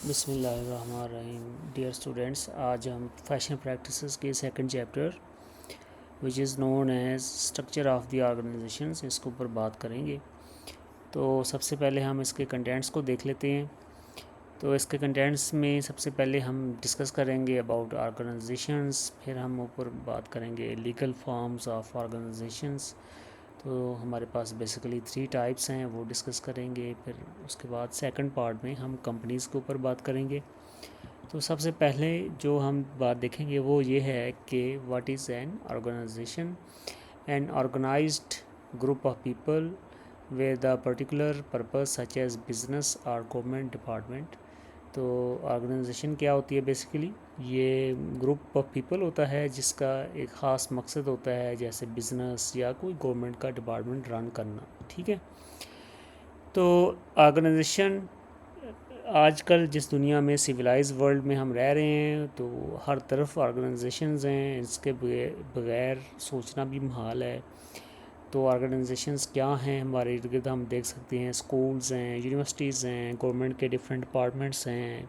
बिस्मिल्लाहिर्रहमानिर्रहीम। Dear students, आज हम फैशन प्रैक्टिसेस के second chapter which is known as structure of the organisations इसके ऊपर बात करेंगे। तो सबसे पहले हम इसके कंटेंट्स को देख लेते हैं। तो इसके कंटेंट्स में सबसे पहले हम डिस्कस करेंगे अबाउट ऑर्गेनाइजेशंस, फिर हम ऊपर बात करेंगे लीगल फॉर्म्स ऑफ ऑर्गेनाइजेशंस। तो हमारे पास बेसिकली 3 टाइप्स हैं, वो डिस्कस करेंगे। फिर उसके बाद सेकंड पार्ट में हम कंपनीज़ के ऊपर बात करेंगे। तो सबसे पहले जो हम बात देखेंगे वो ये है कि what is an organisation. An organised group of people with a particular purpose such as business और गवर्नमेंट डिपार्टमेंट। तो ऑर्गेनाइजेशन क्या होती है? बेसिकली ये ग्रुप ऑफ पीपल होता है जिसका एक ख़ास मकसद होता है, जैसे बिज़नेस या कोई गवर्नमेंट का डिपार्टमेंट रन करना। ठीक है। तो ऑर्गेनाइजेशन आजकल जिस दुनिया में सिविलाइज वर्ल्ड में हम रह रहे हैं तो हर तरफ ऑर्गेनाइजेशंस हैं, इसके बगैर सोचना भी मुहाल है। तो ऑर्गेनाइजेशंस क्या हैं हमारे इर्द गिर्द हम देख सकते हैं। स्कूल्स हैं, यूनिवर्सिटीज़ हैं, गवर्नमेंट के डिफरेंट डिपार्टमेंट्स हैं,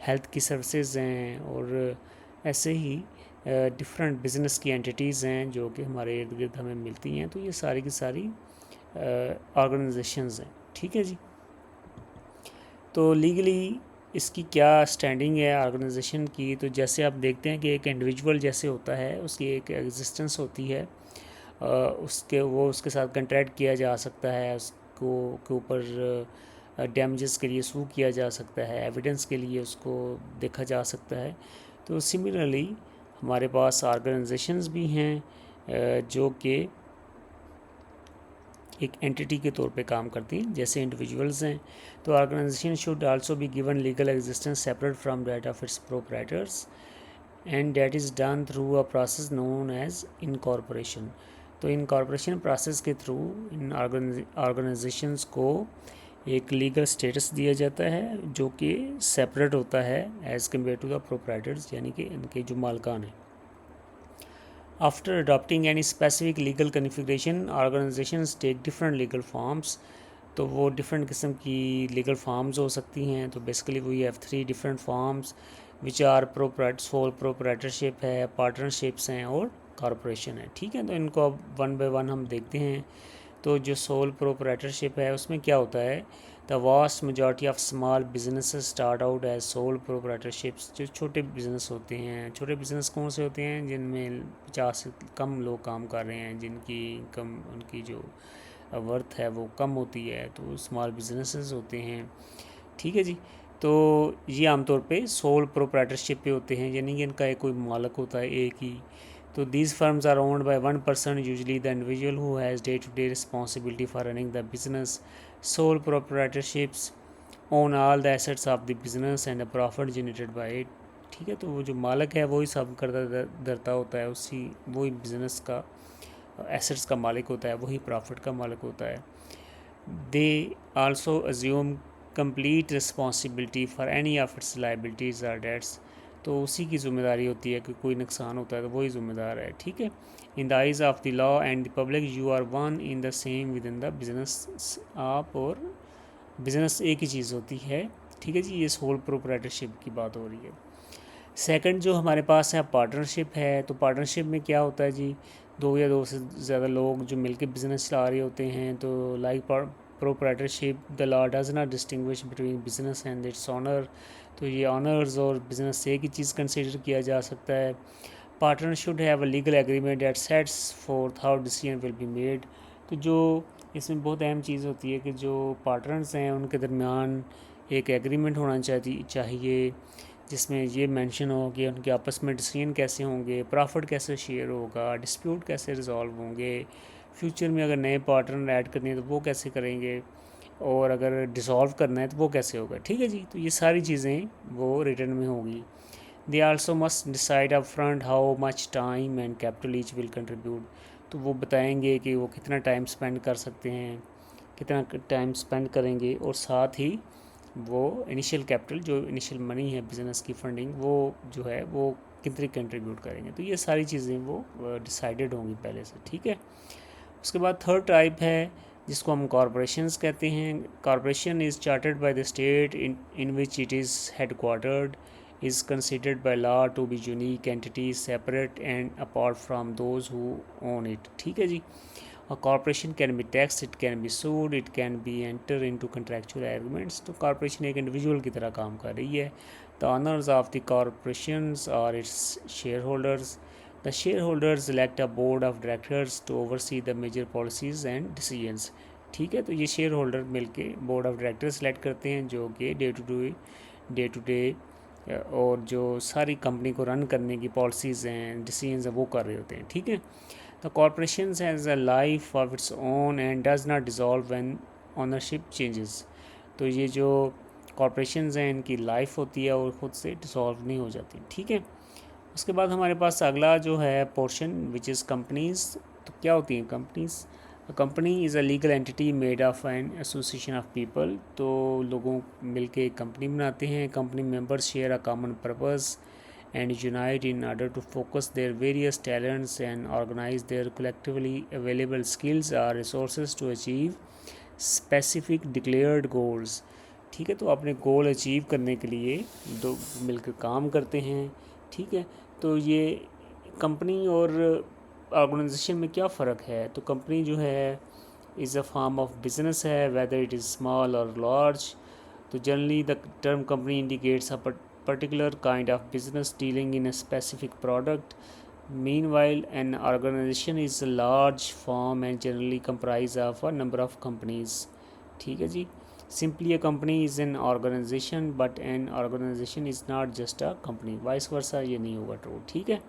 हेल्थ की सर्विसेज हैं, और ऐसे ही डिफरेंट बिजनेस की एंटिटीज़ हैं जो कि हमारे इर्द गिर्द हमें मिलती हैं। तो ये सारी की सारी ऑर्गेनाइजेशंस हैं। ठीक है जी। तो लीगली इसकी क्या स्टैंडिंग है ऑर्गेनाइजेशन की? तो जैसे आप देखते हैं कि एक इंडिविजुअल जैसे होता है, उसकी एक एग्जिस्टेंस होती है, उसके साथ कंट्रैक्ट किया जा सकता है, उसको के ऊपर डैमेजेस के लिए सू किया जा सकता है, एविडेंस के लिए उसको देखा जा सकता है। तो सिमिलरली हमारे पास ऑर्गेनाइजेशंस भी हैं जो कि एक एंटिटी के तौर पे काम करती हैं, जैसे इंडिविजुअल्स हैं। तो organisation should also be given legal existence separate from that of its proprietors and that is done through a process known as incorporation. तो इनकॉर्पोरेशन प्रोसेस के थ्रू इन ऑर्गेनाइजेशंस को एक लीगल स्टेटस दिया जाता है जो कि सेपरेट होता है as compare to the proprietors, यानी कि इनके जो मालकान हैं। After adopting any specific legal configuration, organizations take different legal forms. तो वो डिफरेंट किस्म की लीगल फॉर्म्स हो सकती हैं। तो basically we have 3 different forms which are sole proprietorship है, पार्टनरशिप्स हैं और कॉरपोरेशन है। ठीक है। तो इनको अब वन बाय वन हम देखते हैं। तो जो सोल प्रोप्राइटरशिप है उसमें क्या होता है? The vast majority of small business start out as sole proprietorships. जो छोटे बिजनेस होते हैं, छोटे बिजनेस कौन से होते हैं? जिनमें 50 से कम लोग काम कर रहे हैं, जिनकी इनकम, उनकी जो वर्थ है वो कम होती है, तो स्मॉल बिजनेसेस होते हैं। ठीक है जी। तो ये आमतौर पे सोल प्रोप्राइटरशिप पे होते हैं, यानी कि इनका एक कोई मालिक होता है एक ही। तो these firms are owned by one person, usually the individual who has day to day responsibility for running the business. Sole proprietorships own all the assets of the business and the profit generated by it. ठीक है। तो वो जो मालिक है वही सब करता धरता होता है, उसी वही बिजनेस का एसेट्स का मालिक होता है, वही प्रॉफिट का मालिक होता है। They also assume complete responsibility for any of its liabilities or debts. तो उसी की ज़िम्मेदारी होती है कि कोई नुकसान होता है तो वही ज़िम्मेदार है। ठीक है। In the eyes of the law and the public you are one in the same within the business. आप और बिजनेस एक ही चीज़ होती है। ठीक है जी। ये सोल प्रोप्राइटरशिप की बात हो रही है। सेकंड जो हमारे पास है पार्टनरशिप है। तो पार्टनरशिप में क्या होता है जी? दो या दो से ज़्यादा लोग जो मिलकर बिजनेस चला रहे होते हैं। तो like proprietorship, the law does not distinguish between business and its owner. तो ये ऑनर्स और बिजनेस से एक ही चीज़ कंसिडर किया जा सकता है। Partner should have a legal agreement that sets forth how decision will be made. तो जो इसमें बहुत अहम चीज़ होती है कि जो पार्टनर्स हैं उनके दरमियान एक एग्रीमेंट होना चाहिए जिसमें ये मेंशन हो कि उनके आपस में डिसीजन कैसे होंगे, प्रॉफिट कैसे शेयर होगा, डिस्प्यूट कैसे रिजॉल्व होंगे, फ्यूचर में अगर नए पार्टनर ऐड करने हैं तो वो कैसे करेंगे, और अगर डिसॉल्व करना है तो वो कैसे होगा। ठीक है जी। तो ये सारी चीज़ें वो रिटर्न में होगी। They also must decide up front how much time and capital each will contribute. तो वो बताएंगे कि वो कितना टाइम स्पेंड कर सकते हैं, कितना टाइम स्पेंड करेंगे, और साथ ही वो इनिशियल कैपिटल, जो इनिशियल मनी है बिज़नेस की फंडिंग, वो जो है वो कितनी कंट्रीब्यूट करेंगे। तो ये सारी चीज़ें वो डिसाइडेड होंगी पहले से। ठीक है। उसके बाद थर्ड टाइप है जिसको हम कॉरपोरेशंस कहते हैं। Corporation is chartered by the state in which it is headquartered, is considered by law to be unique entities separate and apart from those who own it। ठीक है जी। A corporation can be taxed, it can be sued, it can be enter into contractual agreements। तो corporation एक individual की तरह काम कर रही है। The owners of the corporations are its shareholders। The shareholders elect a board of directors to oversee the major policies and decisions। ठीक है, तो ये शेयर होल्डर मिलके बोर्ड ऑफ डायरेक्टर सेलेक्ट करते हैं जो कि डे टू डे और जो सारी कंपनी को रन करने की पॉलिसीज़ हैं, डिसीजंस हैं, वो कर रहे होते हैं। ठीक है, the corporation has a life of its own and does not dissolve when ownership changes. तो ये जो कॉरपोरेशंस हैं इनकी लाइफ होती है और ख़ुद से डिसॉल्व नहीं हो जाती। ठीक है, उसके बाद हमारे पास अगला जो है पोर्शन विच इज़ कंपनीज़। तो क्या होती हैं companies? Company is a legal entity made of an association of people. तो लोगों मिलके एक कंपनी बनाते हैं। Company members share a common purpose and unite in order to focus their various talents and organize their collectively available skills or resources to achieve specific declared goals। ठीक है, तो अपने गोल अचीव करने के लिए दो मिलकर काम करते हैं। ठीक है, तो ये कंपनी और ऑर्गेनाइजेशन में क्या फ़र्क है? तो कंपनी जो है is a form of business है, वेदर इट इज़ स्मॉल और लार्ज। तो generally the term company indicates a particular kind of business dealing in a specific product। Meanwhile, an organization is a large firm and generally comprised of a number of companies। ठीक है जी। Simply a company is an organization but an organization is not just a company। Vice versa ये नहीं होगा true. ठीक है,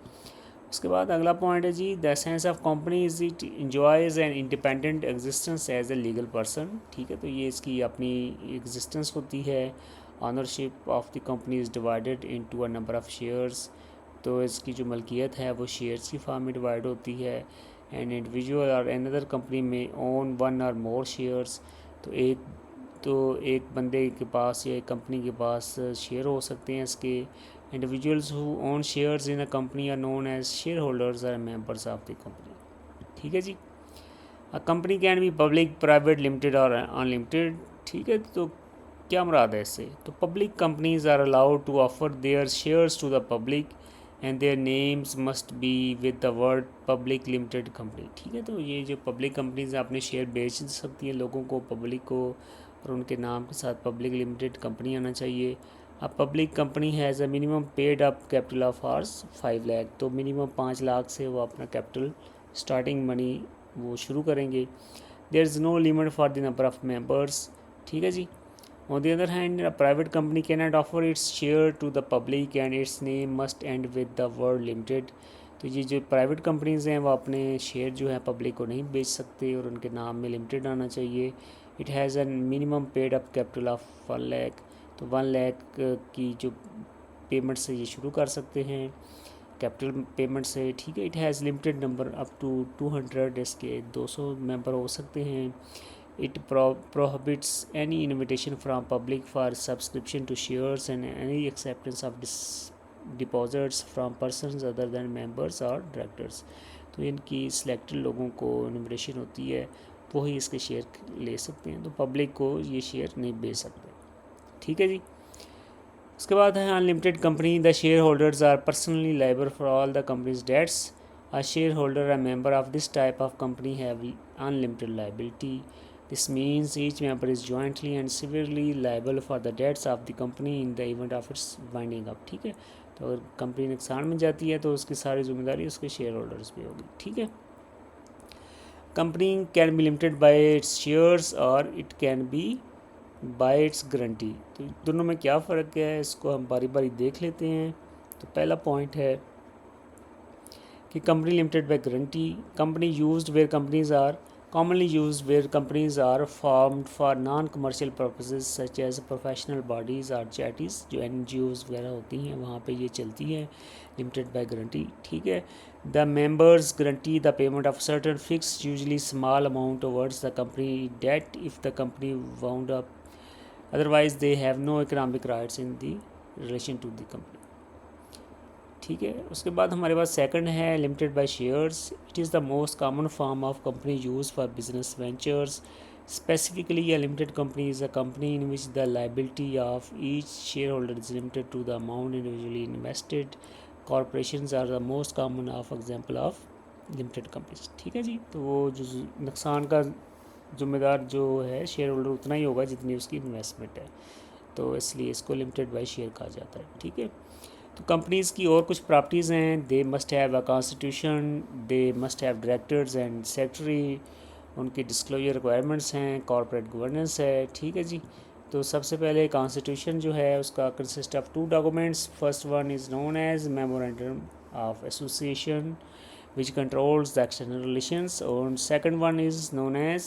उसके बाद अगला पॉइंट है जी, the essence of company is it enjoys an independent existence as a legal person. ठीक है, तो ये इसकी अपनी एग्जिस्टेंस होती है। Ownership of the company is divided into a number of shares. तो इसकी जो मलकियत है वो शेयर्स की फॉर्म में डिवाइड होती है। एंड इंडिविजुअल और अनदर कंपनी में ओन वन और मोर शेयर्स। तो एक बंदे के पास या एक कंपनी के पास शेयर हो सकते हैं इसके। Individuals who own shares in a company are known as share holders are members of the company. ठीक है जी। A company can be public, private, limited और अनलिमिटेड। ठीक है, तो क्या मुराद है इससे? तो public companies are allowed to offer their shares to the public and their names must be with the word public limited company. ठीक है, तो ये जो पब्लिक कंपनीज अपने शेयर बेच सकती हैं लोगों को, पब्लिक को, और उनके नाम के साथ पब्लिक लिमिटेड कंपनी आना चाहिए। अब public company has a minimum paid up capital of आर्स 5 लाख। तो मिनिमम 5 लाख से वो अपना कैपिटल स्टार्टिंग मनी वो शुरू करेंगे। There is no limit for the number of members. ठीक है जी। On the other hand, a private company cannot offer its share to the public and its name must end with the word limited। तो ये जो private companies हैं वो अपने share जो है पब्लिक को नहीं बेच सकते और उनके नाम में लिमिटेड आना चाहिए। It has a minimum paid up capital of 1 lakh. तो 1 लाख की जो पेमेंट से ये शुरू कर सकते हैं, कैपिटल पेमेंट से। ठीक है, it has limited number up to 200, इसके 200 मेंबर हो सकते हैं। It prohibits any invitation from public for subscription to shares and any acceptance of deposits from persons other than members or directors। तो इनकी selected लोगों को इन्विटेशन होती है, वो ही इसके शेयर ले सकते हैं। तो पब्लिक को ये शेयर नहीं बेच सकते। ठीक है जी। उसके बाद है unlimited company. The share holders are personally liable for all the companies debts. A share holder a member of this type of company have unlimited liability. This means each member is jointly and severally liable for the debts of the company in the event of its winding up। ठीक है, तो अगर company नुकसान में जाती है तो उसकी सारी जिम्मेदारी उसके शेयर होल्डर्स पे होगी। ठीक है, company can be limited by its shares और it can be by its guarantee. तो दोनों में क्या फ़र्क है, इसको हम बारी बारी देख लेते हैं। तो पहला पॉइंट है कि company limited by guarantee. Company used where companies are commonly used where companies are formed for non-commercial purposes such as professional bodies or charities। जो NGOs वगैरह होती हैं वहाँ पे ये चलती है limited by guarantee। ठीक है, the members guarantee the payment of certain fixed usually small amount towards the company debt if the company wound up, otherwise they have no economic rights in the relation to the company। ठीक है, उसके बाद हमारे पास second है limited by shares. It is the most common form of company use for business ventures. Specifically, a limited company is a company in which the liability of each shareholder is limited to the amount individually invested. Corporations are the most common of example of limited companies. ठीक है जी, तो वो जो नुकसान का ज़िम्मेदार जो है शेयर होल्डर उतना ही होगा जितनी उसकी इन्वेस्टमेंट है, तो इसलिए इसको लिमिटेड बाय शेयर कहा जाता है। ठीक है, तो कंपनीज़ की और कुछ प्रॉपर्टीज़ हैं। They must have a constitution, they must have directors and secretary, उनकी डिस्क्लोजर रिक्वायरमेंट्स हैं, कॉर्पोरेट गवर्नेंस है। ठीक है जी, तो सबसे पहले कॉन्स्टिट्यूशन जो है उसका consist of 2 documents. First one is known as memorandum of association which controls the external relations, and second one is known as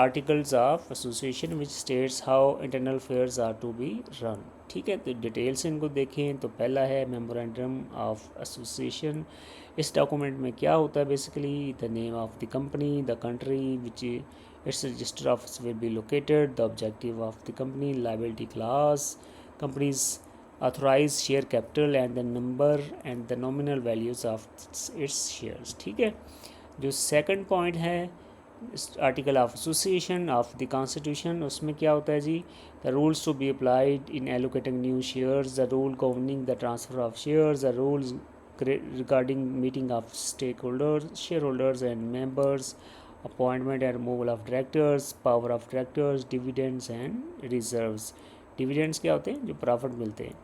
articles of association which states how internal affairs are to be run। ठीक है, तो detail से इनको देखें तो पहला है memorandum of association. इस डॉक्यूमेंट में क्या होता है basically, the name of the company, the country which its register office will be located, the objective of the company, liability class, companies authorise share capital and the number and the nominal values of its shares. ठीक है, जो second point है article of association of the constitution, उसमें क्या होता है जी, the rules to be applied in allocating new shares, the rule governing the transfer of shares, the rules regarding meeting of stakeholders, shareholders and members, appointment and removal of directors, power of directors, dividends and reserves। Dividends क्या होते हैं, जो profit मिलते हैं।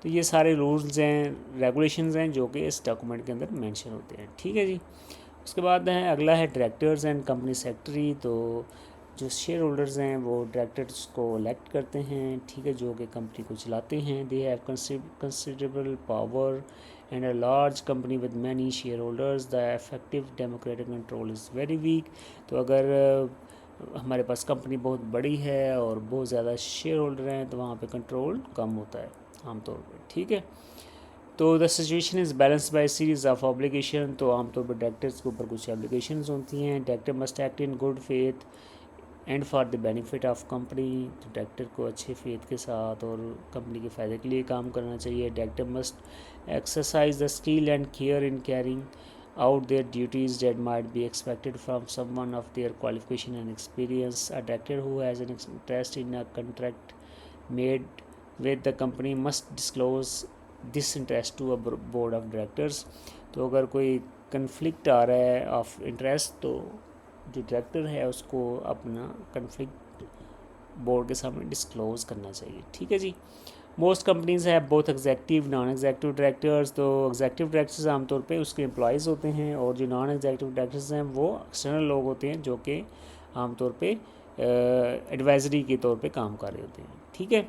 तो ये सारे rules हैं, रेगुलेशंस हैं जो कि इस डॉक्यूमेंट के अंदर मेंशन होते हैं। ठीक है जी, उसके बाद है अगला है डायरेक्टर्स एंड कंपनी सेक्रेटरी। तो जो शेयर होल्डर्स हैं वो डायरेक्टर्स को इलेक्ट करते हैं। ठीक है, जो कि कंपनी को चलाते हैं। They have considerable power and a large company with many share holders, the effective democratic control is very weak. तो अगर हमारे पास कंपनी बहुत बड़ी है और बहुत ज़्यादा शेयर होल्डर हैं तो वहाँ पे कंट्रोल कम होता है आमतौर पर। ठीक है, तो the situation is balance bye series of obligation. तो आमतौर पर डायरेक्टर्स के ऊपर कुछ ऑब्लिगेशन होती हैं। Director must act in good faith and for the benefit of company. तो डायरेक्टर को अच्छे फेथ के साथ और कंपनी के फ़ायदे के लिए काम करना चाहिए। Director must exercise the skill and care in carrying out their duties that might be expected from someone of their qualification and experience. A director who has an interest in a contract made with the company must disclose this interest to a board of directors। तो अगर कोई conflict आ रहा है of interest तो जो director है उसको अपना कन्फ्लिक्ट बोर्ड के सामने डिस्क्लोज करना चाहिए। ठीक है जी, मोस्ट कंपनीज है both executive non executive directors. तो एग्जेक्टिव डायरेक्टर्स आमतौर पे उसके एम्प्लॉयज़ होते हैं और जो नॉन एग्जेक्टिव डायरेक्टर्स हैं वो एक्सटर्नल लोग होते हैं जो कि आमतौर पे एडवाइजरी के तौर पे काम कर रहे होते हैं। ठीक है,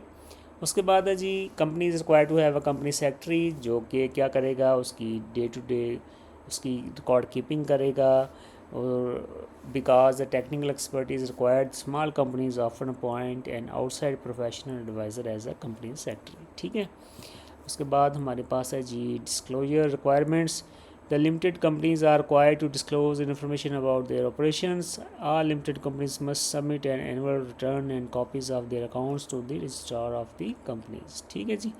उसके बाद है जी company is required to have a company secretary, जो कि क्या करेगा, उसकी डे टू डे उसकी रिकॉर्ड कीपिंग करेगा। और because the technical expertise required, small companies often appoint and outside professional adviser as a company secretary. ठीक है, उसके बाद हमारे पास है जी disclosure requirements. The limited companies are required to disclose information about their operations. All limited companies must submit an annual return and copies of their accounts to the registrar of the companies। ठीक है जी,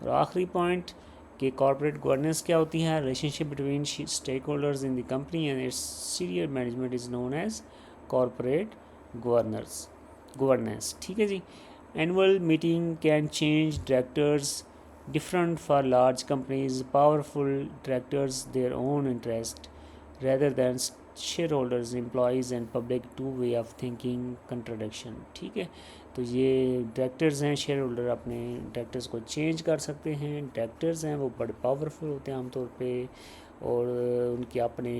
और आखिरी point कि corporate governance क्या होती है। Relationship between stake holders in the company and its senior management is known as corporate governance. ठीक है जी, annual meeting can change directors different for large companies. Powerful directors their own interest rather than shareholders, employees and public two way of thinking contradiction। ठीक है, तो ये directors हैं, share holder अपने directors को चेंज कर सकते हैं। डायरेक्टर्स हैं वो बड़े पावरफुल होते हैं आमतौर पे और उनके अपने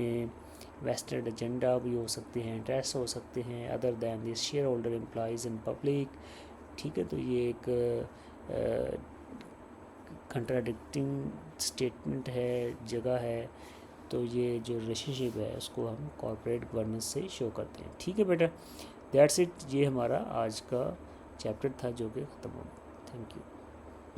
वेस्टेड एजेंडा भी हो सकते हैं, इंटरेस्ट हो सकते हैं other than this share holder, employees and public. ठीक है, तो ये एक कंट्राडिक्टिंग स्टेटमेंट है, जगह है। तो ये जो रिलेशनशिप है उसको हम कॉर्पोरेट गवर्नेंस से शो करते हैं। ठीक है बेटा, दैट्स इट। ये हमारा आज का चैप्टर था जो कि ख़त्म हो गया। Thank you.